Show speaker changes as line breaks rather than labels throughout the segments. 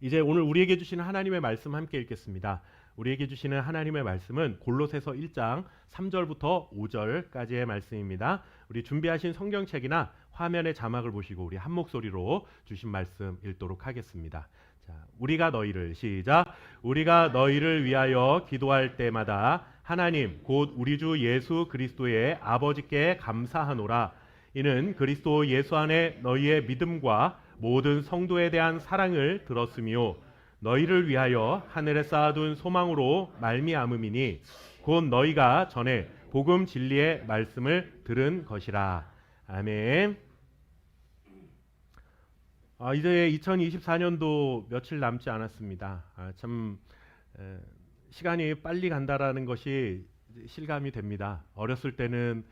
이제 오늘 우리에게 주시는 하나님의 말씀 함께 읽겠습니다. 우리에게 주시는 하나님의 말씀은 골로새서 1장 3절부터 5절까지의 말씀입니다. 우리 준비하신 성경책이나 화면의 자막을 보시고 우리 한 목소리로 주신 말씀 읽도록 하겠습니다. 자, 우리가 너희를 시작. 우리가 너희를 위하여 기도할 때마다 하나님 곧 우리 주 예수 그리스도의 아버지께 감사하노라. 이는 그리스도 예수 안에 너희의 믿음과 모든 성도에 대한 사랑을 들었으며 너희를 위하여 하늘에 쌓아둔 소망으로 말미암음이니 곧 너희가 전에 복음 진리의 말씀을 들은 것이라. 아멘. 이제 2024년도 며칠 남지 않았습니다. 시간이 빨리 간다라는 것이 실감이 됩니다. 어렸을 때는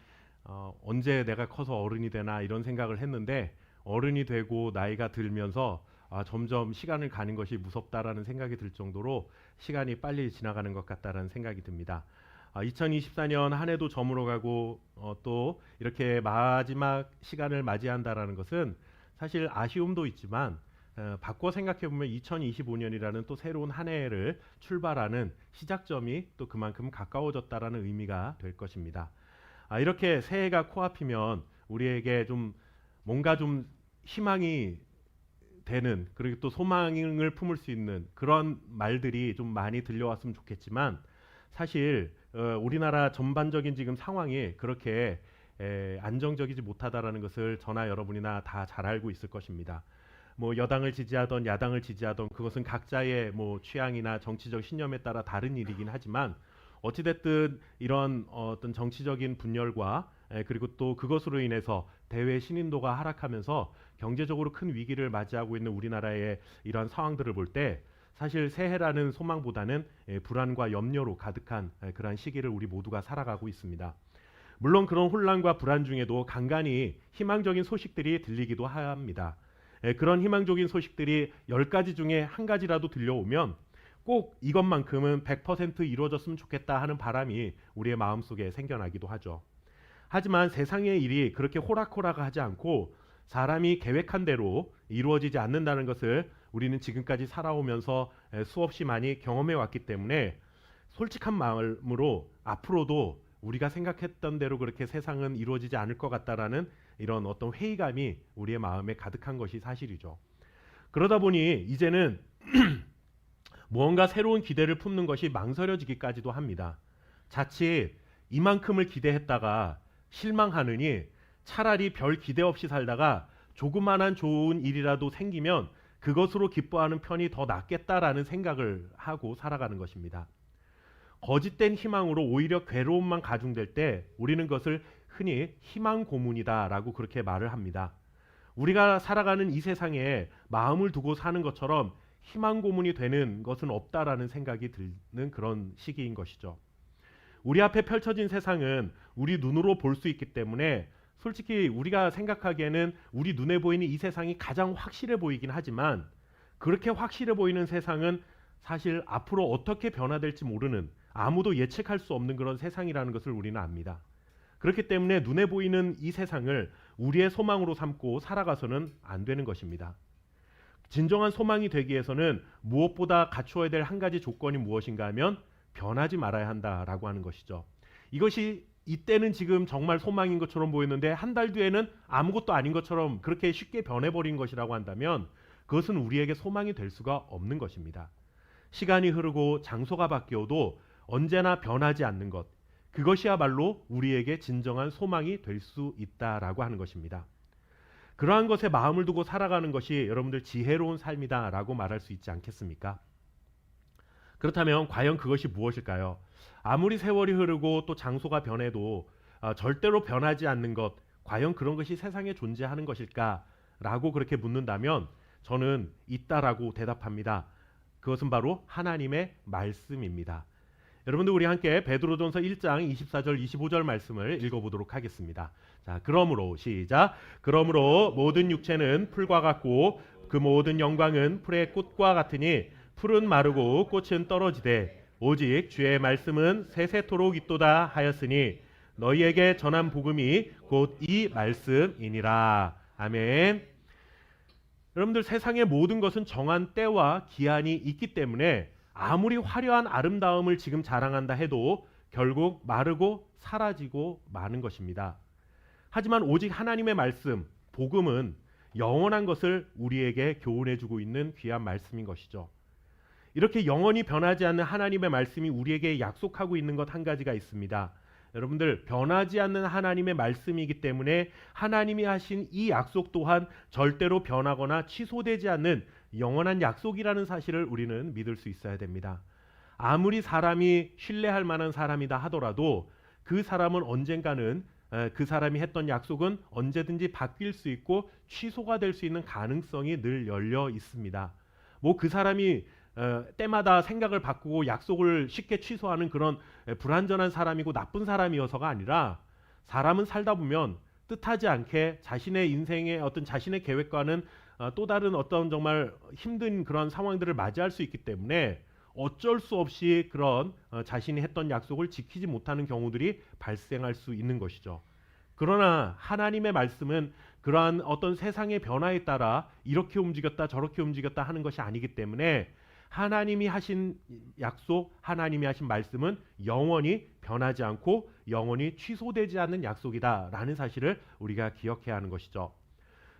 언제 내가 커서 어른이 되나 이런 생각을 했는데 어른이 되고 나이가 들면서 점점 시간을 가는 것이 무섭다라는 생각이 들 정도로 시간이 빨리 지나가는 것 같다라는 생각이 듭니다. 2024년 한 해도 저물어가고 또 이렇게 마지막 시간을 맞이한다라는 것은 사실 아쉬움도 있지만 바꿔 생각해보면 2025년이라는 또 새로운 한 해를 출발하는 시작점이 또 그만큼 가까워졌다라는 의미가 될 것입니다. 이렇게 새해가 코앞이면 우리에게 좀 뭔가 좀 희망이 되는, 그리고 또 소망을 품을 수 있는 그런 말들이 좀 많이 들려왔으면 좋겠지만 사실 우리나라 전반적인 지금 상황이 그렇게 안정적이지 못하다라는 것을 저나 여러분이나 다 잘 알고 있을 것입니다. 뭐 여당을 지지하던 야당을 지지하던 그것은 각자의 뭐 취향이나 정치적 신념에 따라 다른 일이긴 하지만 어찌됐든 이런 어떤 정치적인 분열과 그리고 또 그것으로 인해서 대외 신인도가 하락하면서 경제적으로 큰 위기를 맞이하고 있는 우리나라의 이러한 상황들을 볼 때 사실 새해라는 소망보다는 불안과 염려로 가득한 그러한 시기를 우리 모두가 살아가고 있습니다. 물론 그런 혼란과 불안 중에도 간간히 희망적인 소식들이 들리기도 합니다. 그런 희망적인 소식들이 10가지 중에 한 가지라도 들려오면 꼭 이것만큼은 100% 이루어졌으면 좋겠다 하는 바람이 우리의 마음속에 생겨나기도 하죠. 하지만 세상의 일이 그렇게 호락호락하지 않고 사람이 계획한 대로 이루어지지 않는다는 것을 우리는 지금까지 살아오면서 수없이 많이 경험해 왔기 때문에 솔직한 마음으로 앞으로도 우리가 생각했던 대로 그렇게 세상은 이루어지지 않을 것 같다라는 이런 어떤 회의감이 우리의 마음에 가득한 것이 사실이죠. 그러다 보니 이제는 무언가 새로운 기대를 품는 것이 망설여지기까지도 합니다. 자칫 이만큼을 기대했다가 실망하느니 차라리 별 기대 없이 살다가 조그만한 좋은 일이라도 생기면 그것으로 기뻐하는 편이 더 낫겠다라는 생각을 하고 살아가는 것입니다. 거짓된 희망으로 오히려 괴로움만 가중될 때 우리는 그것을 흔히 희망 고문이다라고 그렇게 말을 합니다. 우리가 살아가는 이 세상에 마음을 두고 사는 것처럼 희망 고문이 되는 것은 없다라는 생각이 드는 그런 시기인 것이죠. 우리 앞에 펼쳐진 세상은 우리 눈으로 볼 수 있기 때문에 솔직히 우리가 생각하기에는 우리 눈에 보이는 이 세상이 가장 확실해 보이긴 하지만 그렇게 확실해 보이는 세상은 사실 앞으로 어떻게 변화될지 모르는, 아무도 예측할 수 없는 그런 세상이라는 것을 우리는 압니다. 그렇기 때문에 눈에 보이는 이 세상을 우리의 소망으로 삼고 살아가서는 안 되는 것입니다. 진정한 소망이 되기 위해서는 무엇보다 갖추어야 될 한 가지 조건이 무엇인가 하면 변하지 말아야 한다라고 하는 것이죠. 이것이 이때는 지금 정말 소망인 것처럼 보이는데 한 달 뒤에는 아무것도 아닌 것처럼 그렇게 쉽게 변해버린 것이라고 한다면 그것은 우리에게 소망이 될 수가 없는 것입니다. 시간이 흐르고 장소가 바뀌어도 언제나 변하지 않는 것, 그것이야말로 우리에게 진정한 소망이 될 수 있다라고 하는 것입니다. 그러한 것에 마음을 두고 살아가는 것이 여러분들 지혜로운 삶이다라고 말할 수 있지 않겠습니까? 그렇다면 과연 그것이 무엇일까요? 아무리 세월이 흐르고 또 장소가 변해도 절대로 변하지 않는 것, 과연 그런 것이 세상에 존재하는 것일까라고 그렇게 묻는다면 저는 있다라고 대답합니다. 그것은 바로 하나님의 말씀입니다. 여러분들 우리 함께 베드로전서 1장 24절 25절 말씀을 읽어보도록 하겠습니다. 자, 그러므로 시작. 그러므로 모든 육체는 풀과 같고 그 모든 영광은 풀의 꽃과 같으니 풀은 마르고 꽃은 떨어지되 오직 주의 말씀은 세세토록 있도다 하였으니 너희에게 전한 복음이 곧 이 말씀이니라. 아멘. 여러분들 세상의 모든 것은 정한 때와 기한이 있기 때문에 아무리 화려한 아름다움을 지금 자랑한다 해도 결국 마르고 사라지고 마는 것입니다. 하지만 오직 하나님의 말씀, 복음은 영원한 것을 우리에게 교훈해주고 있는 귀한 말씀인 것이죠. 이렇게 영원히 변하지 않는 하나님의 말씀이 우리에게 약속하고 있는 것 한 가지가 있습니다. 여러분들, 변하지 않는 하나님의 말씀이기 때문에 하나님이 하신 이 약속 또한 절대로 변하거나 취소되지 않는 영원한 약속이라는 사실을 우리는 믿을 수 있어야 됩니다. 아무리 사람이 신뢰할 만한 사람이다 하더라도 그 사람은 언젠가는 그 사람이 했던 약속은 언제든지 바뀔 수 있고 취소가 될 수 있는 가능성이 늘 열려 있습니다. 뭐 그 사람이 때마다 생각을 바꾸고 약속을 쉽게 취소하는 그런 불완전한 사람이고 나쁜 사람이어서가 아니라, 사람은 살다 보면 뜻하지 않게 자신의 인생의 어떤 자신의 계획과는 또 다른 어떤 정말 힘든 그런 상황들을 맞이할 수 있기 때문에 어쩔 수 없이 그런 자신이 했던 약속을 지키지 못하는 경우들이 발생할 수 있는 것이죠. 그러나 하나님의 말씀은 그러한 어떤 세상의 변화에 따라 이렇게 움직였다 저렇게 움직였다 하는 것이 아니기 때문에 하나님이 하신 약속, 하나님이 하신 말씀은 영원히 변하지 않고 영원히 취소되지 않는 약속이다라는 사실을 우리가 기억해야 하는 것이죠.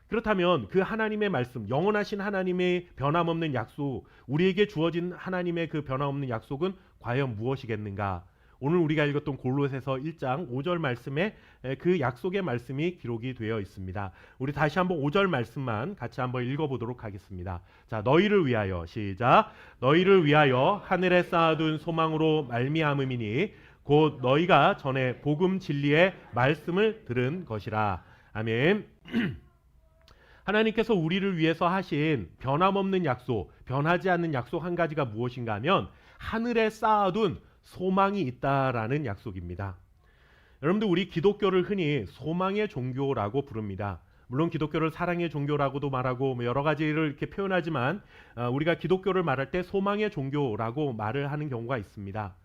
그렇다면 그 하나님의 말씀, 영원하신 하나님의 변함없는 약속, 우리에게 주어진 하나님의 그 변함없는 약속은 과연 무엇이겠는가? 오늘 우리가 읽었던 골로새서 1장 5절 말씀에 그 약속의 말씀이 기록이 되어 있습니다. 우리 다시 한번 5절 말씀만 같이 한번 읽어보도록 하겠습니다. 자, 너희를 위하여, 시작. 너희를 위하여 하늘에 쌓아둔 소망으로 말미암음이니 곧 너희가 전에 복음 진리의 말씀을 들은 것이라. 아멘. 하나님께서 우리를 위해서 하신 변함없는 약속, 변하지 않는 약속 한 가지가 무엇인가 하면 하늘에 쌓아둔 소망이 있다라는 약속입니다. 여러분들, 우리 기독교를 흔히 소망의 종교라고 부릅니다. 물론 기독교를 사랑의 종교라고도 말하고 여러 가지를 이렇게 표현하지만 우리가 기독교를 말할 때 소망의 종교라고 말을 하는 경우가 있습니다.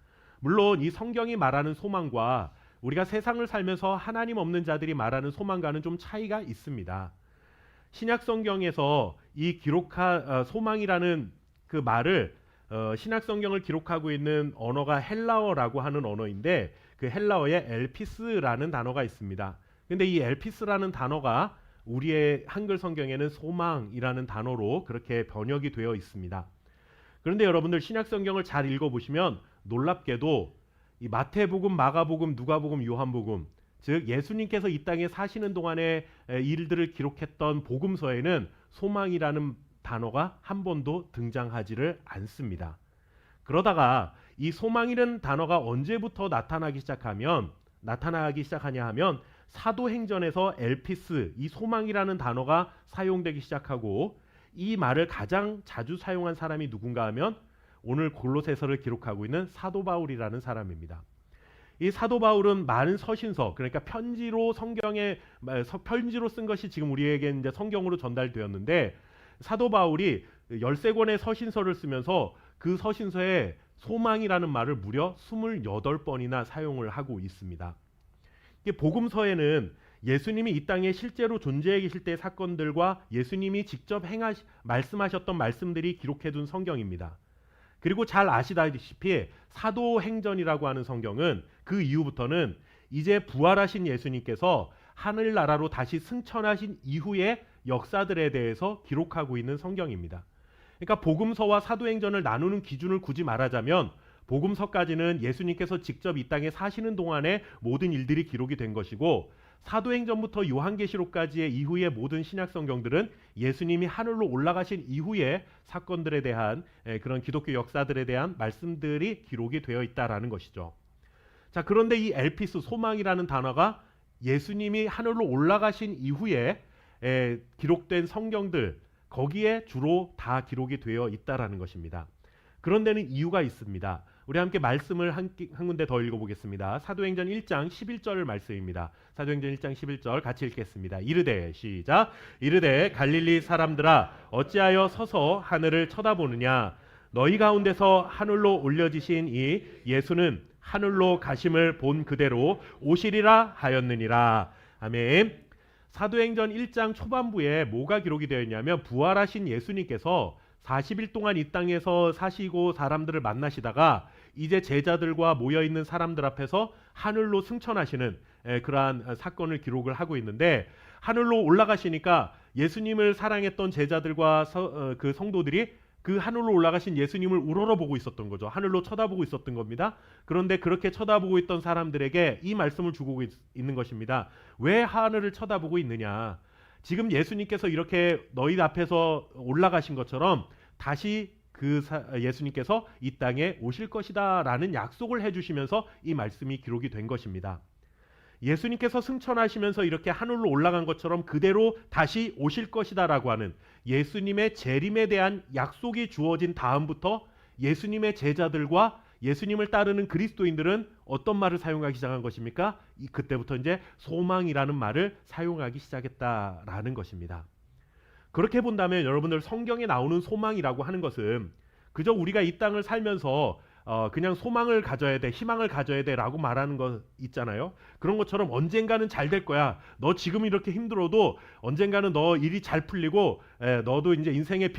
물론 이 성경이 말하는 소망과 우리가 세상을 살면서 하나님 없는 자들이 말하는 소망과는 좀 차이가 있습니다. 신약 성경에서 이 기록한 소망이라는 그 말을 신약 성경을 기록하고 있는 언어가 헬라어라고 하는 언어인데, 그 헬라어에 엘피스라는 단어가 있습니다. 근데 이 엘피스라는 단어가 우리의 한글 성경에는 소망이라는 단어로 그렇게 번역이 되어 있습니다. 그런데 여러분들, 신약 성경을 잘 읽어보시면 놀랍게도 이 마태복음, 마가복음, 누가복음, 요한복음, 즉 예수님께서 이 땅에 사시는 동안의 일들을 기록했던 복음서에는 소망이라는 단어가 한 번도 등장하지를 않습니다. 그러다가 이 소망이라는 단어가 언제부터 나타나기 시작하냐 하면 사도행전에서 엘피스, 이 소망이라는 단어가 사용되기 시작하고, 이 말을 가장 자주 사용한 사람이 누군가 하면 오늘 골로새서를 기록하고 있는 사도 바울이라는 사람입니다. 이 사도 바울은 많은 서신서, 그러니까 편지로 편지로 쓴 것이 지금 우리에게 이제 성경으로 전달되었는데, 사도 바울이 13권의 서신서를 쓰면서 그 서신서에 소망이라는 말을 무려 28번이나 사용을 하고 있습니다. 복음서에는 예수님이 이 땅에 실제로 존재해 계실 때의 사건들과 예수님이 직접 말씀하셨던 말씀들이 기록해둔 성경입니다. 그리고 잘 아시다시피 사도행전이라고 하는 성경은 그 이후부터는 이제 부활하신 예수님께서 하늘나라로 다시 승천하신 이후의 역사들에 대해서 기록하고 있는 성경입니다. 그러니까 복음서와 사도행전을 나누는 기준을 굳이 말하자면 복음서까지는 예수님께서 직접 이 땅에 사시는 동안의 모든 일들이 기록이 된 것이고, 사도행전부터 요한계시록까지의 이후의 모든 신약 성경들은 예수님이 하늘로 올라가신 이후의 사건들에 대한 그런 기독교 역사들에 대한 말씀들이 기록이 되어 있다라는 것이죠. 자, 그런데 이 엘피스, 소망이라는 단어가 예수님이 하늘로 올라가신 이후에 기록된 성경들, 거기에 주로 다 기록이 되어 있다라는 것입니다. 그런 데는 이유가 있습니다. 우리 함께 말씀을 한 군데 더 읽어보겠습니다. 사도행전 1장 11절 말씀입니다. 사도행전 1장 11절 같이 읽겠습니다. 이르되, 시작. 이르되 갈릴리 사람들아, 어찌하여 서서 하늘을 쳐다보느냐? 너희 가운데서 하늘로 올려지신 이 예수는 하늘로 가심을 본 그대로 오시리라 하였느니라. 아멘. 사도행전 1장 초반부에 뭐가 기록이 되어 있냐면 부활하신 예수님께서 40일 동안 이 땅에서 사시고 사람들을 만나시다가 이제 제자들과 모여있는 사람들 앞에서 하늘로 승천하시는 그러한 사건을 기록을 하고 있는데, 하늘로 올라가시니까 예수님을 사랑했던 제자들과 그 성도들이 그 하늘로 올라가신 예수님을 우러러보고 있었던 거죠. 하늘로 쳐다보고 있었던 겁니다. 그런데 그렇게 쳐다보고 있던 사람들에게 이 말씀을 주고 있는 것입니다. 왜 하늘을 쳐다보고 있느냐? 지금 예수님께서 이렇게 너희 앞에서 올라가신 것처럼 다시 예수님께서 이 땅에 오실 것이다 라는 약속을 해주시면서 이 말씀이 기록이 된 것입니다. 예수님께서 승천하시면서 이렇게 하늘로 올라간 것처럼 그대로 다시 오실 것이다 라고 하는 예수님의 재림에 대한 약속이 주어진 다음부터 예수님의 제자들과 예수님을 따르는 그리스도인들은 어떤 말을 사용하기 시작한 것입니까? 그때부터 이제 소망이라는 말을 사용하기 시작했다라는 것입니다. 그렇게 본다면 여러분들, 성경에 나오는 소망이라고 하는 것은 그저 우리가 이 땅을 살면서 그냥 소망을 가져야 돼, 희망을 가져야 돼 라고 말하는 거 있잖아요. 그런 것처럼 언젠가는 잘 될 거야, 너 지금 이렇게 힘들어도 언젠가는 너 일이 잘 풀리고 너도 이제 인생의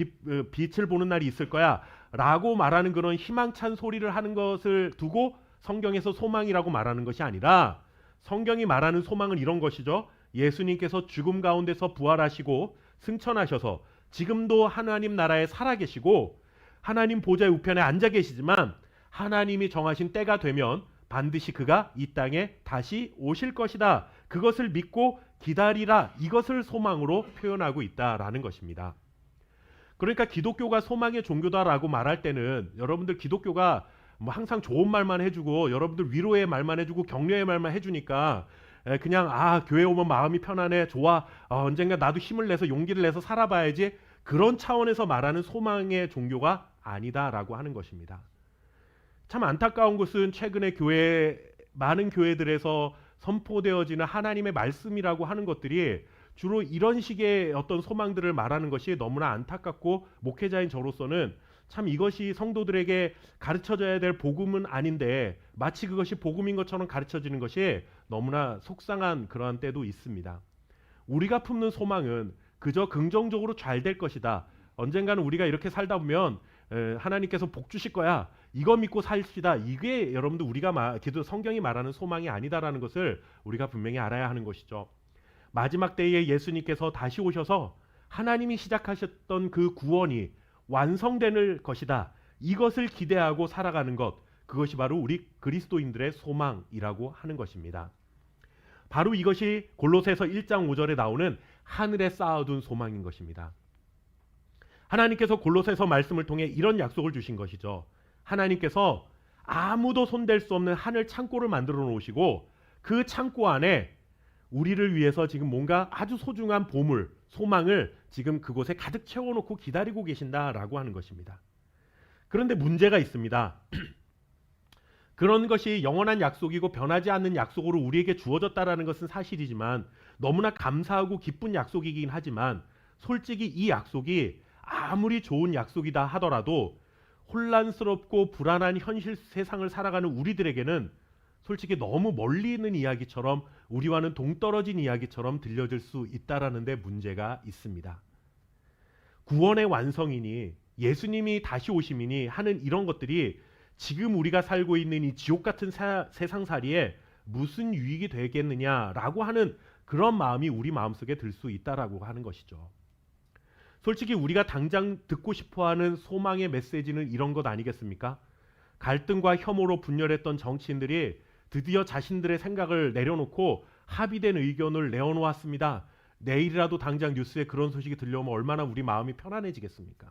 빛을 보는 날이 있을 거야 라고 말하는 그런 희망찬 소리를 하는 것을 두고 성경에서 소망이라고 말하는 것이 아니라, 성경이 말하는 소망은 이런 것이죠. 예수님께서 죽음 가운데서 부활하시고 승천하셔서 지금도 하나님 나라에 살아계시고 하나님 보좌의 우편에 앉아 계시지만 하나님이 정하신 때가 되면 반드시 그가 이 땅에 다시 오실 것이다, 그것을 믿고 기다리라, 이것을 소망으로 표현하고 있다라는 것입니다. 그러니까 기독교가 소망의 종교다라고 말할 때는 여러분들, 기독교가 뭐 항상 좋은 말만 해주고 여러분들 위로의 말만 해주고 격려의 말만 해주니까 그냥 교회 오면 마음이 편안해, 좋아, 언젠가 나도 힘을 내서 용기를 내서 살아봐야지, 그런 차원에서 말하는 소망의 종교가 아니다라고 하는 것입니다. 참 안타까운 것은 최근에 많은 교회들에서 선포되어지는 하나님의 말씀이라고 하는 것들이 주로 이런 식의 어떤 소망들을 말하는 것이 너무나 안타깝고, 목회자인 저로서는 참 이것이 성도들에게 가르쳐져야 될 복음은 아닌데 마치 그것이 복음인 것처럼 가르쳐지는 것이 너무나 속상한 그러한 때도 있습니다. 우리가 품는 소망은 그저 긍정적으로 잘 될 것이다, 언젠가는 우리가 이렇게 살다 보면 하나님께서 복 주실 거야, 이거 믿고 삽시다, 이게 여러분들 우리가 성경이 말하는 소망이 아니다라는 것을 우리가 분명히 알아야 하는 것이죠. 마지막 때에 예수님께서 다시 오셔서 하나님이 시작하셨던 그 구원이 완성될 것이다, 이것을 기대하고 살아가는 것, 그것이 바로 우리 그리스도인들의 소망이라고 하는 것입니다. 바로 이것이 골로새서 1장 5절에 나오는 하늘에 쌓아둔 소망인 것입니다. 하나님께서 골로새서 말씀을 통해 이런 약속을 주신 것이죠. 하나님께서 아무도 손댈 수 없는 하늘 창고를 만들어 놓으시고 그 창고 안에 우리를 위해서 지금 뭔가 아주 소중한 보물, 소망을 지금 그곳에 가득 채워놓고 기다리고 계신다라고 하는 것입니다. 그런데 문제가 있습니다. 그런 것이 영원한 약속이고 변하지 않는 약속으로 우리에게 주어졌다라는 것은 사실이지만, 너무나 감사하고 기쁜 약속이긴 하지만, 솔직히 이 약속이 아무리 좋은 약속이다 하더라도 혼란스럽고 불안한 현실 세상을 살아가는 우리들에게는 솔직히 너무 멀리 있는 이야기처럼, 우리와는 동떨어진 이야기처럼 들려질 수 있다라는 데 문제가 있습니다. 구원의 완성이니 예수님이 다시 오심이니 하는 이런 것들이 지금 우리가 살고 있는 이 지옥 같은 세상살이에 무슨 유익이 되겠느냐라고 하는 그런 마음이 우리 마음속에 들 수 있다라고 하는 것이죠. 솔직히 우리가 당장 듣고 싶어하는 소망의 메시지는 이런 것 아니겠습니까? 갈등과 혐오로 분열했던 정치인들이 드디어 자신들의 생각을 내려놓고 합의된 의견을 내어놓았습니다. 내일이라도 당장 뉴스에 그런 소식이 들려오면 얼마나 우리 마음이 편안해지겠습니까?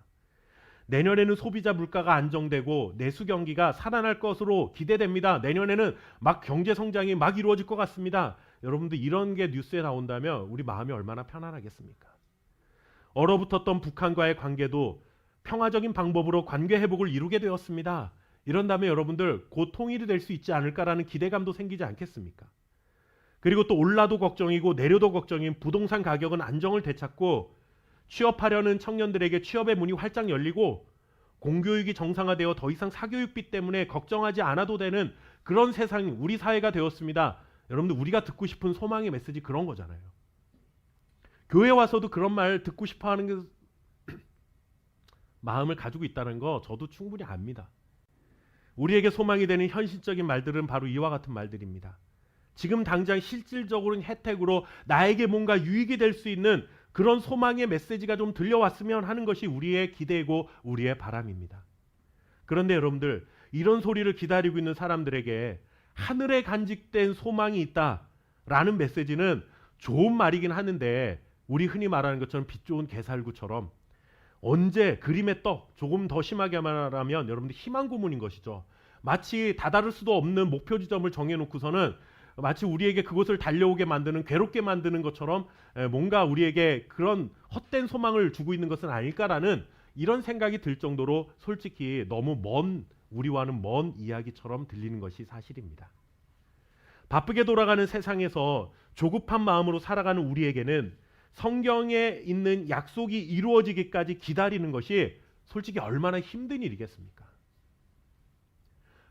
내년에는 소비자 물가가 안정되고 내수 경기가 살아날 것으로 기대됩니다. 내년에는 막 경제 성장이 막 이루어질 것 같습니다. 여러분들, 이런 게 뉴스에 나온다면 우리 마음이 얼마나 편안하겠습니까? 얼어붙었던 북한과의 관계도 평화적인 방법으로 관계 회복을 이루게 되었습니다. 이런다면 여러분들, 곧 통일이 될 수 있지 않을까라는 기대감도 생기지 않겠습니까? 그리고 또 올라도 걱정이고 내려도 걱정인 부동산 가격은 안정을 되찾고, 취업하려는 청년들에게 취업의 문이 활짝 열리고, 공교육이 정상화되어 더 이상 사교육비 때문에 걱정하지 않아도 되는 그런 세상이 우리 사회가 되었습니다. 여러분들, 우리가 듣고 싶은 소망의 메시지 그런 거잖아요. 교회 와서도 그런 말 듣고 싶어하는 마음을 가지고 있다는 거 저도 충분히 압니다. 우리에게 소망이 되는 현실적인 말들은 바로 이와 같은 말들입니다. 지금 당장 실질적으로는 혜택으로 나에게 뭔가 유익이 될 수 있는 그런 소망의 메시지가 좀 들려왔으면 하는 것이 우리의 기대이고 우리의 바람입니다. 그런데 여러분들, 이런 소리를 기다리고 있는 사람들에게 하늘에 간직된 소망이 있다라는 메시지는 좋은 말이긴 하는데, 우리 흔히 말하는 것처럼 빛 좋은 게살구처럼 언제 그림의 떡, 조금 더 심하게 말하면 여러분들 희망 고문인 것이죠. 마치 다다를 수도 없는 목표 지점을 정해놓고서는 마치 우리에게 그곳을 달려오게 만드는, 괴롭게 만드는 것처럼 뭔가 우리에게 그런 헛된 소망을 주고 있는 것은 아닐까라는 이런 생각이 들 정도로 솔직히 너무 우리와는 먼 이야기처럼 들리는 것이 사실입니다. 바쁘게 돌아가는 세상에서 조급한 마음으로 살아가는 우리에게는 성경에 있는 약속이 이루어지기까지 기다리는 것이 솔직히 얼마나 힘든 일이겠습니까?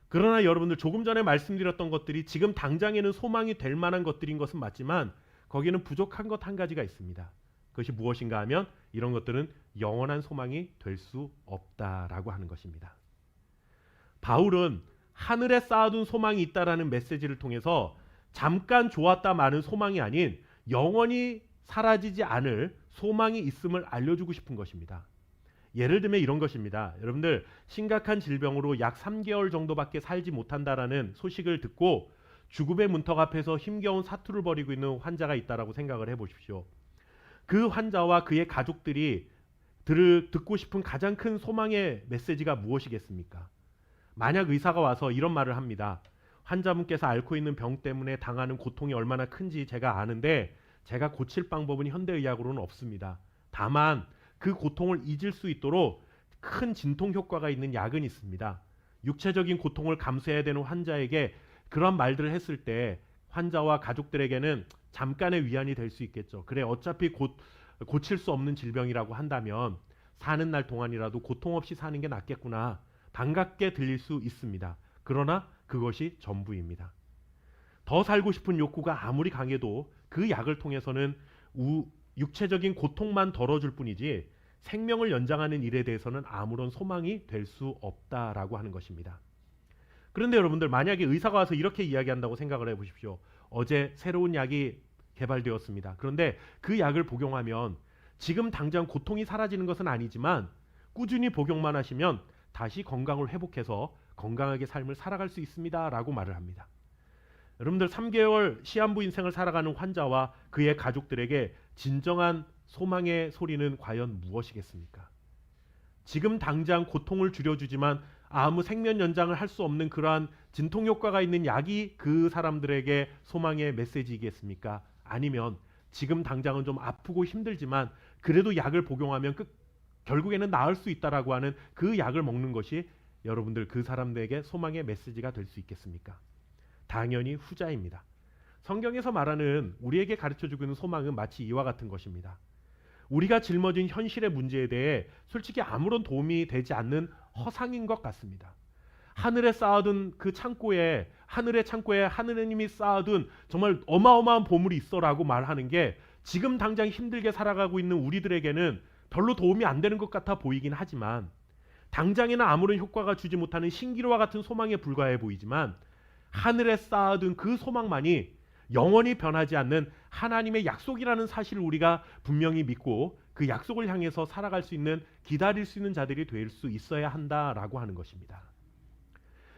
그러나 여러분들, 조금 전에 말씀드렸던 것들이 지금 당장에는 소망이 될 만한 것들인 것은 맞지만 거기는 부족한 것 한 가지가 있습니다. 그것이 무엇인가 하면 이런 것들은 영원한 소망이 될 수 없다라고 하는 것입니다. 바울은 하늘에 쌓아둔 소망이 있다라는 메시지를 통해서 잠깐 좋았다 마는 소망이 아닌 영원히 사라지지 않을 소망이 있음을 알려주고 싶은 것입니다. 예를 들면 이런 것입니다. 여러분들, 심각한 질병으로 약 3개월 정도밖에 살지 못한다라는 소식을 듣고 죽음의 문턱 앞에서 힘겨운 사투를 벌이고 있는 환자가 있다라고 생각을 해보십시오. 그 환자와 그의 가족들이 듣고 싶은 가장 큰 소망의 메시지가 무엇이겠습니까? 만약 의사가 와서 이런 말을 합니다. 환자분께서 앓고 있는 병 때문에 당하는 고통이 얼마나 큰지 제가 아는데 제가 고칠 방법은 현대의학으로는 없습니다. 다만 그 고통을 잊을 수 있도록 큰 진통 효과가 있는 약은 있습니다. 육체적인 고통을 감수해야 되는 환자에게 그런 말들을 했을 때 환자와 가족들에게는 잠깐의 위안이 될 수 있겠죠. 그래, 어차피 고칠 수 없는 질병이라고 한다면 사는 날 동안이라도 고통 없이 사는 게 낫겠구나, 반갑게 들릴 수 있습니다. 그러나 그것이 전부입니다. 더 살고 싶은 욕구가 아무리 강해도 그 약을 통해서는 육체적인 고통만 덜어줄 뿐이지 생명을 연장하는 일에 대해서는 아무런 소망이 될 수 없다라고 하는 것입니다. 그런데 여러분들, 만약에 의사가 와서 이렇게 이야기한다고 생각을 해보십시오. 어제 새로운 약이 개발되었습니다. 그런데 그 약을 복용하면 지금 당장 고통이 사라지는 것은 아니지만 꾸준히 복용만 하시면 다시 건강을 회복해서 건강하게 삶을 살아갈 수 있습니다 라고 말을 합니다. 여러분들, 3개월 시한부 인생을 살아가는 환자와 그의 가족들에게 진정한 소망의 소리는 과연 무엇이겠습니까? 지금 당장 고통을 줄여주지만 아무 생명 연장을 할 수 없는 그러한 진통 효과가 있는 약이 그 사람들에게 소망의 메시지이겠습니까? 아니면 지금 당장은 좀 아프고 힘들지만 그래도 약을 복용하면 결국에는 나을 수 있다라고 하는 그 약을 먹는 것이 여러분들 그 사람들에게 소망의 메시지가 될 수 있겠습니까? 당연히 후자입니다. 성경에서 말하는 우리에게 가르쳐주고 있는 소망은 마치 이와 같은 것입니다. 우리가 짊어진 현실의 문제에 대해 솔직히 아무런 도움이 되지 않는 허상인 것 같습니다. 하늘에 쌓아둔 그 창고에, 하늘의 창고에 하느님이 쌓아둔 정말 어마어마한 보물이 있어라고 말하는 게 지금 당장 힘들게 살아가고 있는 우리들에게는 별로 도움이 안 되는 것 같아 보이긴 하지만, 당장에는 아무런 효과가 주지 못하는 신기루와 같은 소망에 불과해 보이지만 하늘에 쌓아둔 그 소망만이 영원히 변하지 않는 하나님의 약속이라는 사실을 우리가 분명히 믿고 그 약속을 향해서 살아갈 수 있는, 기다릴 수 있는 자들이 될 수 있어야 한다라고 하는 것입니다.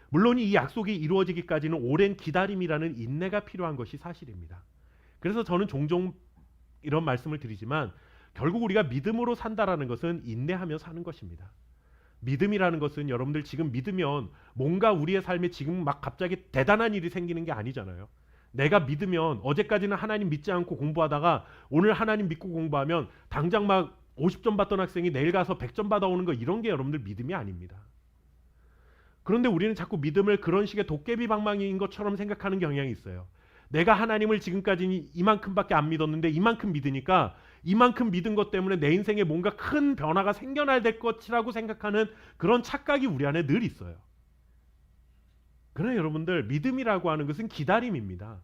물론 이 약속이 이루어지기까지는 오랜 기다림이라는 인내가 필요한 것이 사실입니다. 그래서 저는 종종 이런 말씀을 드리지만 결국 우리가 믿음으로 산다라는 것은 인내하며 사는 것입니다. 믿음이라는 것은 여러분들 지금 믿으면 뭔가 우리의 삶에 지금 막 갑자기 대단한 일이 생기는 게 아니잖아요. 내가 믿으면 어제까지는 하나님 믿지 않고 공부하다가 오늘 하나님 믿고 공부하면 당장 막 50점 받던 학생이 내일 가서 100점 받아오는 거, 이런 게 여러분들 믿음이 아닙니다. 그런데 우리는 자꾸 믿음을 그런 식의 도깨비 방망이인 것처럼 생각하는 경향이 있어요. 내가 하나님을 지금까지 이만큼밖에 안 믿었는데 이만큼 믿으니까 이만큼 믿은 것 때문에 내 인생에 뭔가 큰 변화가 생겨나야 될 것이라고 생각하는 그런 착각이 우리 안에 늘 있어요. 그러나 여러분들, 믿음이라고 하는 것은 기다림입니다.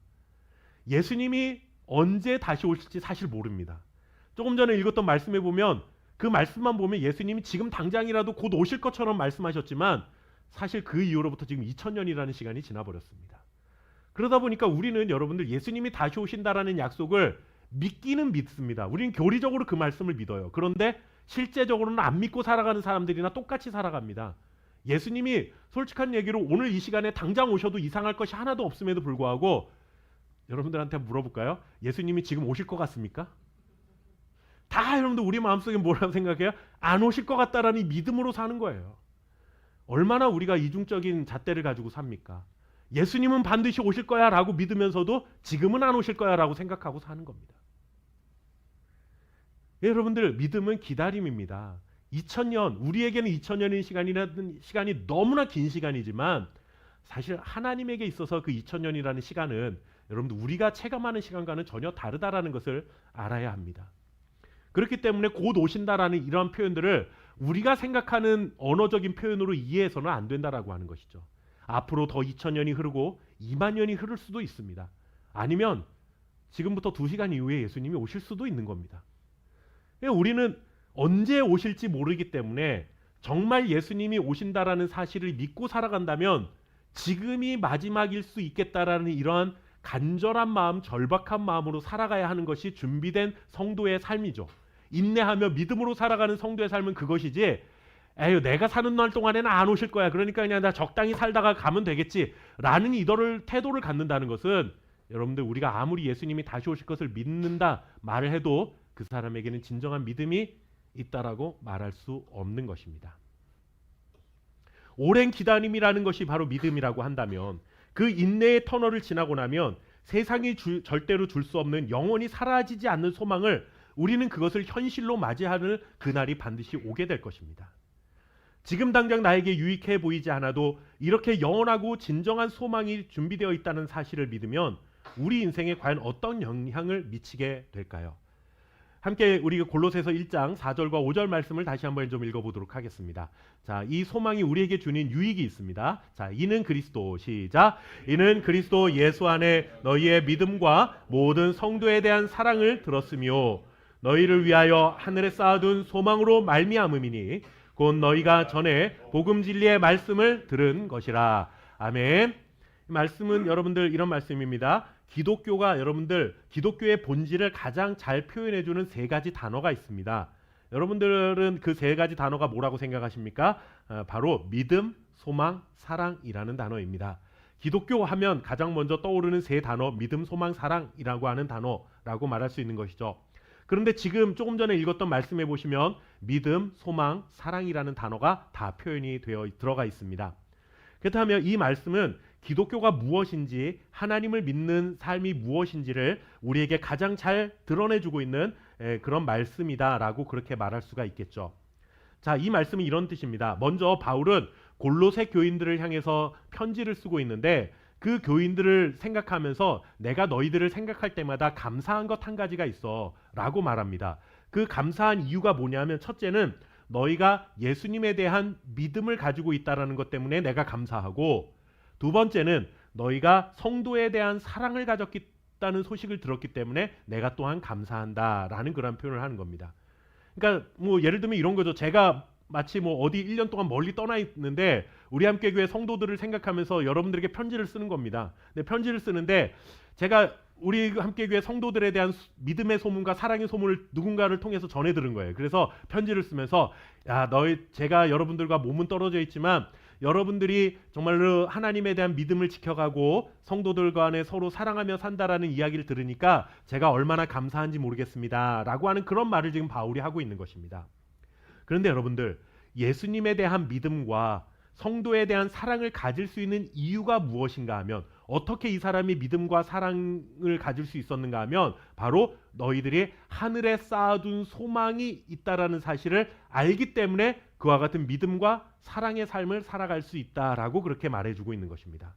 예수님이 언제 다시 오실지 사실 모릅니다. 조금 전에 읽었던 말씀에 보면 그 말씀만 보면 예수님이 지금 당장이라도 곧 오실 것처럼 말씀하셨지만 사실 그 이후로부터 지금 2000년이라는 시간이 지나버렸습니다. 그러다 보니까 우리는 여러분들 예수님이 다시 오신다라는 약속을 믿기는 믿습니다. 우리는 교리적으로 그 말씀을 믿어요. 그런데 실제적으로는 안 믿고 살아가는 사람들이나 똑같이 살아갑니다. 예수님이 솔직한 얘기로 오늘 이 시간에 당장 오셔도 이상할 것이 하나도 없음에도 불구하고 여러분들한테 물어볼까요? 예수님이 지금 오실 것 같습니까? 다 여러분들 우리 마음속에 뭐라고 생각해요? 안 오실 것 같다라는 믿음으로 사는 거예요. 얼마나 우리가 이중적인 잣대를 가지고 삽니까? 예수님은 반드시 오실 거야 라고 믿으면서도 지금은 안 오실 거야 라고 생각하고 사는 겁니다. 여러분들 믿음은 기다림입니다. 2000년, 우리에게는 2000년인 시간이 너무나 긴 시간이지만 사실 하나님에게 있어서 그 2000년이라는 시간은 여러분들 우리가 체감하는 시간과는 전혀 다르다라는 것을 알아야 합니다. 그렇기 때문에 곧 오신다라는 이러한 표현들을 우리가 생각하는 언어적인 표현으로 이해해서는 안 된다라고 하는 것이죠. 앞으로 더 2000년이 흐르고 2만 년이 흐를 수도 있습니다. 아니면 지금부터 2시간 이후에 예수님이 오실 수도 있는 겁니다. 우리는 언제 오실지 모르기 때문에 정말 예수님이 오신다라는 사실을 믿고 살아간다면 지금이 마지막일 수 있겠다라는 이러한 간절한 마음, 절박한 마음으로 살아가야 하는 것이 준비된 성도의 삶이죠. 인내하며 믿음으로 살아가는 성도의 삶은 그것이지 에휴 내가 사는 날 동안에는 안 오실 거야. 그러니까 그냥 나 적당히 살다가 가면 되겠지 라는 태도를 갖는다는 것은 여러분들 우리가 아무리 예수님이 다시 오실 것을 믿는다 말을 해도 그 사람에게는 진정한 믿음이 있다라고 말할 수 없는 것입니다. 오랜 기다림이라는 것이 바로 믿음이라고 한다면 그 인내의 터널을 지나고 나면 세상이 절대로 줄 수 없는 영원히 사라지지 않는 소망을 우리는 그것을 현실로 맞이하는 그날이 반드시 오게 될 것입니다. 지금 당장 나에게 유익해 보이지 않아도 이렇게 영원하고 진정한 소망이 준비되어 있다는 사실을 믿으면 우리 인생에 과연 어떤 영향을 미치게 될까요? 함께 우리 골로새서 1장 4절과 5절 말씀을 다시 한번 좀 읽어보도록 하겠습니다. 자, 이 소망이 우리에게 주는 유익이 있습니다. 자, 이는 그리스도 시작. 이는 그리스도 예수 안에 너희의 믿음과 모든 성도에 대한 사랑을 들었으며 너희를 위하여 하늘에 쌓아둔 소망으로 말미암음이니 곧 너희가 전에 복음 진리의 말씀을 들은 것이라. 아멘. 말씀은 여러분들 이런 말씀입니다. 기독교가 여러분들 기독교의 본질을 가장 잘 표현해주는 3가지 단어가 있습니다. 여러분들은 그 3가지 단어가 뭐라고 생각하십니까? 바로 믿음, 소망, 사랑이라는 단어입니다. 기독교 하면 가장 먼저 떠오르는 3단어 믿음, 소망, 사랑이라고 하는 단어라고 말할 수 있는 것이죠. 그런데 지금 조금 전에 읽었던 말씀해 보시면 믿음, 소망, 사랑이라는 단어가 다 표현이 되어 들어가 있습니다. 그렇다면 이 말씀은 기독교가 무엇인지 하나님을 믿는 삶이 무엇인지를 우리에게 가장 잘 드러내주고 있는 그런 말씀이다라고 그렇게 말할 수가 있겠죠. 자, 이 말씀은 이런 뜻입니다. 먼저 바울은 골로새 교인들을 향해서 편지를 쓰고 있는데 그 교인들을 생각하면서 내가 너희들을 생각할 때마다 감사한 것 한 가지가 있어 라고 말합니다. 그 감사한 이유가 뭐냐면 첫째는 너희가 예수님에 대한 믿음을 가지고 있다는 것 때문에 내가 감사하고 두 번째는 너희가 성도에 대한 사랑을 가졌다는 소식을 들었기 때문에 내가 또한 감사한다라는 그런 표현을 하는 겁니다. 그러니까 뭐 예를 들면 이런 거죠. 제가 마치 뭐 어디 1년 동안 멀리 떠나 있는데 우리 함께교회 성도들을 생각하면서 여러분들에게 편지를 쓰는 겁니다. 근데 편지를 쓰는데 제가 우리 함께교회 성도들에 대한 믿음의 소문과 사랑의 소문을 누군가를 통해서 전해 들은 거예요. 그래서 편지를 쓰면서 제가 여러분들과 몸은 떨어져 있지만 여러분들이 정말로 하나님에 대한 믿음을 지켜가고 성도들 간에 서로 사랑하며 산다라는 이야기를 들으니까 제가 얼마나 감사한지 모르겠습니다 라고 하는 그런 말을 지금 바울이 하고 있는 것입니다. 그런데 여러분들 예수님에 대한 믿음과 성도에 대한 사랑을 가질 수 있는 이유가 무엇인가 하면 어떻게 이 사람이 믿음과 사랑을 가질 수 있었는가 하면 바로 너희들이 하늘에 쌓아둔 소망이 있다라는 사실을 알기 때문에 그와 같은 믿음과 사랑의 삶을 살아갈 수 있다라고 그렇게 말해주고 있는 것입니다.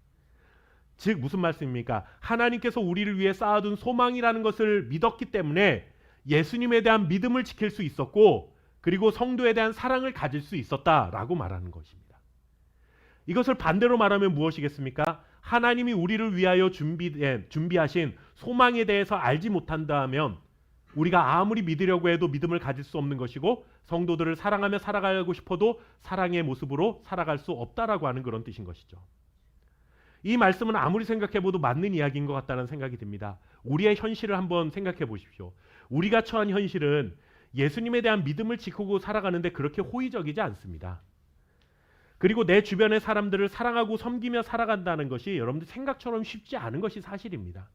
즉 무슨 말씀입니까? 하나님께서 우리를 위해 쌓아둔 소망이라는 것을 믿었기 때문에 예수님에 대한 믿음을 지킬 수 있었고 그리고 성도에 대한 사랑을 가질 수 있었다라고 말하는 것입니다. 이것을 반대로 말하면 무엇이겠습니까? 하나님이 우리를 위하여 준비하신 소망에 대해서 알지 못한다면 우리가 아무리 믿으려고 해도 믿음을 가질 수 없는 것이고 성도들을 사랑하며 살아가고 싶어도 사랑의 모습으로 살아갈 수 없다라고 하는 그런 뜻인 것이죠. 이 말씀은 아무리 생각해봐도 맞는 이야기인 것 같다는 생각이 듭니다. 우리의 현실을 한번 생각해 보십시오. 우리가 처한 현실은 예수님에 대한 믿음을 지키고 살아가는데 그렇게 호의적이지 않습니다. 그리고 내 주변의 사람들을 사랑하고 섬기며 살아간다는 것이 여러분들 생각처럼 쉽지 않은 것이 사실입니다.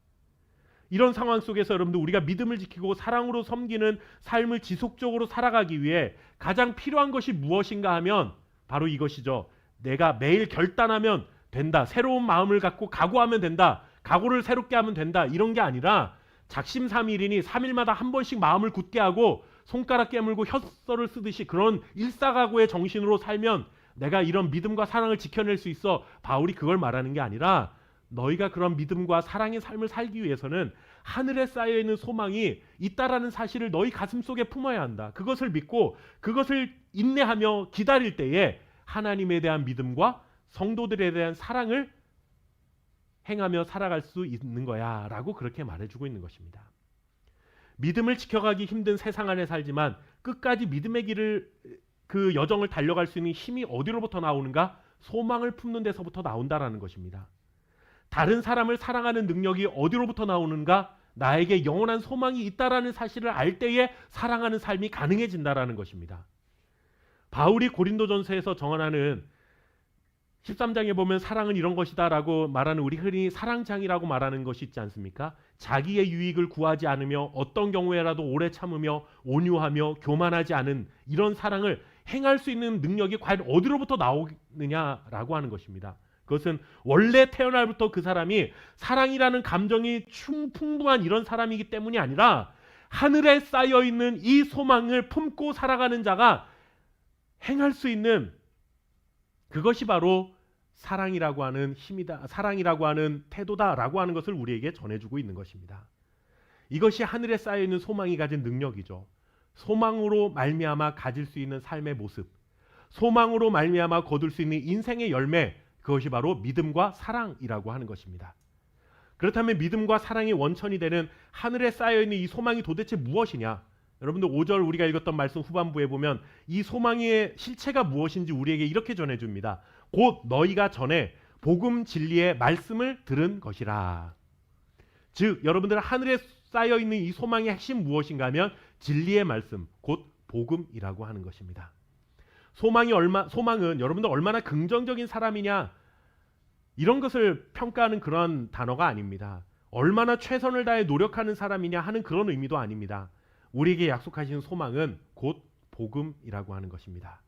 이런 상황 속에서 여러분들 우리가 믿음을 지키고 사랑으로 섬기는 삶을 지속적으로 살아가기 위해 가장 필요한 것이 무엇인가 하면 바로 이것이죠. 내가 매일 결단하면 된다. 새로운 마음을 갖고 각오하면 된다. 각오를 새롭게 하면 된다. 이런 게 아니라 작심삼일이니 3일마다 한 번씩 마음을 굳게 하고 손가락 깨물고 혀서를 쓰듯이 그런 일사각오의 정신으로 살면 내가 이런 믿음과 사랑을 지켜낼 수 있어. 바울이 그걸 말하는 게 아니라 너희가 그런 믿음과 사랑의 삶을 살기 위해서는 하늘에 쌓여있는 소망이 있다라는 사실을 너희 가슴속에 품어야 한다. 그것을 믿고 그것을 인내하며 기다릴 때에 하나님에 대한 믿음과 성도들에 대한 사랑을 행하며 살아갈 수 있는 거야 라고 그렇게 말해주고 있는 것입니다. 믿음을 지켜가기 힘든 세상 안에 살지만 끝까지 믿음의 길을 그 여정을 달려갈 수 있는 힘이 어디로부터 나오는가? 소망을 품는 데서부터 나온다라는 것입니다. 다른 사람을 사랑하는 능력이 어디로부터 나오는가? 나에게 영원한 소망이 있다라는 사실을 알 때에 사랑하는 삶이 가능해진다라는 것입니다. 바울이 고린도전서에서 정언하는 13장에 보면 사랑은 이런 것이다 라고 말하는 우리 흔히 사랑장이라고 말하는 것이 있지 않습니까? 자기의 유익을 구하지 않으며 어떤 경우에라도 오래 참으며 온유하며 교만하지 않은 이런 사랑을 행할 수 있는 능력이 과연 어디로부터 나오느냐라고 하는 것입니다. 그것은 원래 태어날부터 그 사람이 사랑이라는 감정이 풍부한 이런 사람이기 때문이 아니라 하늘에 쌓여있는 이 소망을 품고 살아가는 자가 행할 수 있는 그것이 바로 사랑이라고 하는 힘이다. 사랑이라고 하는 태도다라고 하는 것을 우리에게 전해주고 있는 것입니다. 이것이 하늘에 쌓여있는 소망이 가진 능력이죠. 소망으로 말미암아 가질 수 있는 삶의 모습, 소망으로 말미암아 거둘 수 있는 인생의 열매, 그것이 바로 믿음과 사랑이라고 하는 것입니다. 그렇다면 믿음과 사랑의 원천이 되는 하늘에 쌓여있는 이 소망이 도대체 무엇이냐? 여러분들 5절 우리가 읽었던 말씀 후반부에 보면 이 소망의 실체가 무엇인지 우리에게 이렇게 전해줍니다. 곧 너희가 전에 복음 진리의 말씀을 들은 것이라. 즉 여러분들 하늘에 쌓여있는 이 소망의 핵심 무엇인가 하면 진리의 말씀, 곧 복음이라고 하는 것입니다. 소망은 여러분들 얼마나 긍정적인 사람이냐 이런 것을 평가하는 그런 단어가 아닙니다. 얼마나 최선을 다해 노력하는 사람이냐 하는 그런 의미도 아닙니다. 우리에게 약속하신 소망은 곧 복음이라고 하는 것입니다.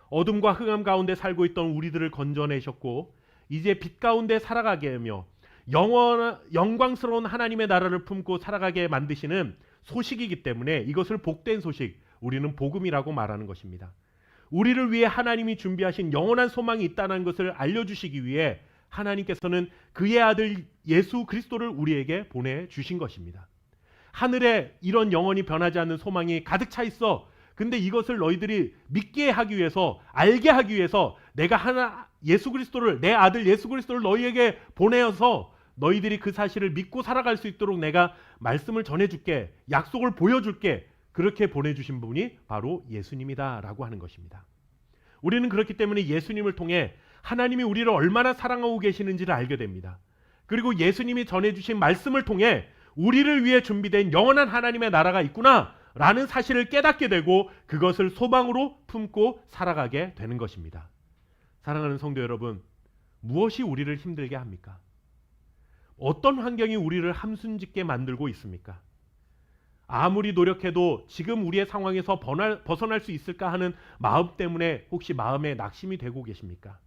어둠과 흑암 가운데 살고 있던 우리들을 건져내셨고 이제 빛 가운데 살아가게 하며 영광스러운 하나님의 나라를 품고 살아가게 만드시는 소식이기 때문에 이것을 복된 소식, 우리는 복음이라고 말하는 것입니다. 우리를 위해 하나님이 준비하신 영원한 소망이 있다는 것을 알려주시기 위해 하나님께서는 그의 아들 예수 그리스도를 우리에게 보내주신 것입니다. 하늘에 이런 영원히 변하지 않는 소망이 가득 차 있어. 근데 이것을 너희들이 믿게 하기 위해서, 알게 하기 위해서 내가 예수 그리스도를, 내 아들 예수 그리스도를 너희에게 보내어서 너희들이 그 사실을 믿고 살아갈 수 있도록 내가 말씀을 전해줄게, 약속을 보여줄게, 그렇게 보내주신 분이 바로 예수님이다 라고 하는 것입니다. 우리는 그렇기 때문에 예수님을 통해 하나님이 우리를 얼마나 사랑하고 계시는지를 알게 됩니다. 그리고 예수님이 전해주신 말씀을 통해 우리를 위해 준비된 영원한 하나님의 나라가 있구나 라는 사실을 깨닫게 되고 그것을 소망으로 품고 살아가게 되는 것입니다. 사랑하는 성도 여러분, 무엇이 우리를 힘들게 합니까? 어떤 환경이 우리를 함순짓게 만들고 있습니까? 아무리 노력해도 지금 우리의 상황에서 벗어날 수 있을까 하는 마음 때문에 혹시 마음에 낙심이 되고 계십니까?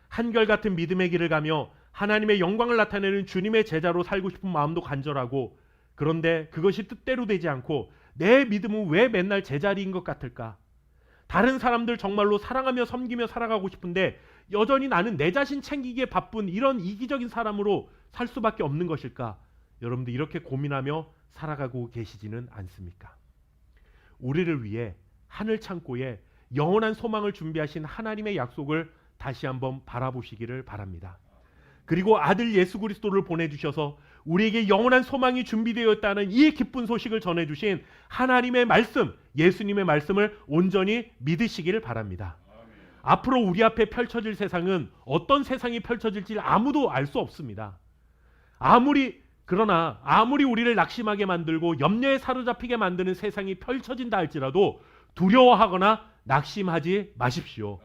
한결같은 믿음의 길을 가며 하나님의 영광을 나타내는 주님의 제자로 살고 싶은 마음도 간절하고, 그런데 그것이 뜻대로 되지 않고 내 믿음은 왜 맨날 제자리인 것 같을까? 다른 사람들 정말로 사랑하며 섬기며 살아가고 싶은데 여전히 나는 내 자신 챙기기에 바쁜 이런 이기적인 사람으로 살 수밖에 없는 것일까? 여러분들 이렇게 고민하며 살아가고 계시지는 않습니까? 우리를 위해 하늘 창고에 영원한 소망을 준비하신 하나님의 약속을 다시 한번 바라보시기를 바랍니다. 그리고 아들 예수 그리스도를 보내주셔서 우리에게 영원한 소망이 준비되어 있다는 이 기쁜 소식을 전해주신 하나님의 말씀, 예수님의 말씀을 온전히 믿으시기를 바랍니다. 앞으로 우리 앞에 펼쳐질 세상은 어떤 세상이 펼쳐질지 아무도 알 수 없습니다. 그러나 아무리 우리를 낙심하게 만들고 염려에 사로잡히게 만드는 세상이 펼쳐진다 할지라도 두려워하거나 낙심하지 마십시오.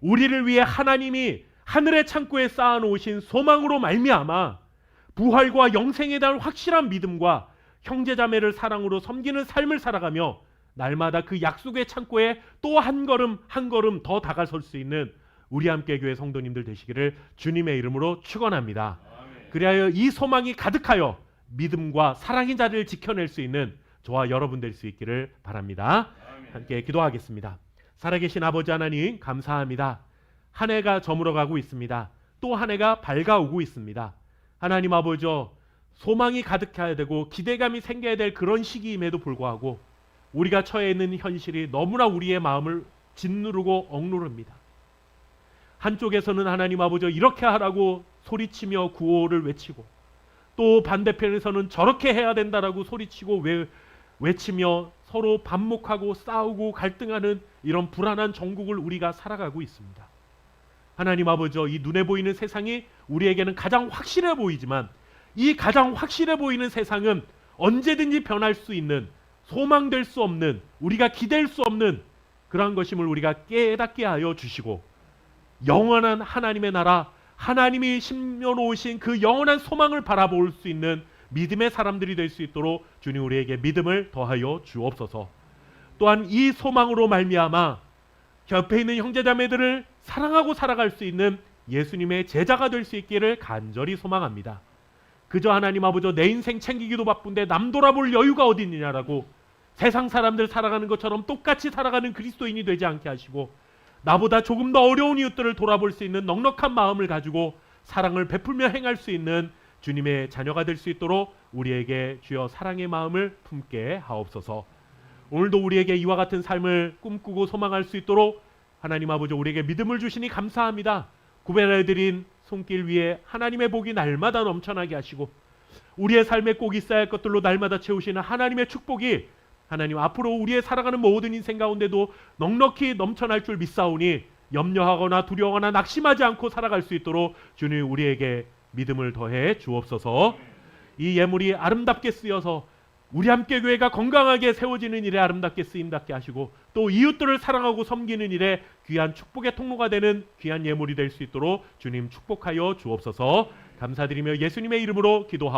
우리를 위해 하나님이 하늘의 창고에 쌓아놓으신 소망으로 말미암아 부활과 영생에 대한 확실한 믿음과 형제자매를 사랑으로 섬기는 삶을 살아가며 날마다 그 약속의 창고에 또 한 걸음 한 걸음 더 다가설 수 있는 우리 함께 교회 성도님들 되시기를 주님의 이름으로 축원합니다. 그리하여 이 소망이 가득하여 믿음과 사랑의 자리를 지켜낼 수 있는 저와 여러분 될 수 있기를 바랍니다. 함께 기도하겠습니다. 살아계신 아버지 하나님 감사합니다. 한 해가 저물어가고 있습니다. 또 한 해가 밝아오고 있습니다. 하나님 아버지, 소망이 가득해야 되고 기대감이 생겨야 될 그런 시기임에도 불구하고 우리가 처해 있는 현실이 너무나 우리의 마음을 짓누르고 억누릅니다. 한쪽에서는 하나님 아버지 이렇게 하라고 소리치며 구호를 외치고, 또 반대편에서는 저렇게 해야 된다라고 소리치고 외치며 서로 반목하고 싸우고 갈등하는 이런 불안한 정국을 우리가 살아가고 있습니다. 하나님 아버지, 이 눈에 보이는 세상이 우리에게는 가장 확실해 보이지만 이 가장 확실해 보이는 세상은 언제든지 변할 수 있는, 소망될 수 없는, 우리가 기댈 수 없는 그러한 것임을 우리가 깨닫게 하여 주시고, 영원한 하나님의 나라, 하나님이 심겨놓으신 그 영원한 소망을 바라볼 수 있는 믿음의 사람들이 될 수 있도록 주님 우리에게 믿음을 더하여 주옵소서. 또한 이 소망으로 말미암아 곁에 있는 형제자매들을 사랑하고 살아갈 수 있는 예수님의 제자가 될 수 있기를 간절히 소망합니다. 그저 하나님 아버지 내 인생 챙기기도 바쁜데 남 돌아볼 여유가 어디 있느냐라고 세상 사람들 살아가는 것처럼 똑같이 살아가는 그리스도인이 되지 않게 하시고, 나보다 조금 더 어려운 이웃들을 돌아볼 수 있는 넉넉한 마음을 가지고 사랑을 베풀며 행할 수 있는 주님의 자녀가 될 수 있도록 우리에게 주여 사랑의 마음을 품게 하옵소서. 오늘도 우리에게 이와 같은 삶을 꿈꾸고 소망할 수 있도록 하나님 아버지 우리에게 믿음을 주시니 감사합니다. 구별해드린 손길 위에 하나님의 복이 날마다 넘쳐나게 하시고, 우리의 삶에 꼭 있어야 할 것들로 날마다 채우시는 하나님의 축복이 하나님 앞으로 우리의 살아가는 모든 인생 가운데도 넉넉히 넘쳐날 줄 믿사오니 염려하거나 두려워하거나 낙심하지 않고 살아갈 수 있도록 주님 우리에게 믿음을 더해 주옵소서. 이 예물이 아름답게 쓰여서 우리 함께 교회가 건강하게 세워지는 일에 아름답게 쓰임답게 하시고, 또 이웃들을 사랑하고 섬기는 일에 귀한 축복의 통로가 되는 귀한 예물이 될 수 있도록 주님 축복하여 주옵소서. 감사드리며 예수님의 이름으로 기도하옵소서.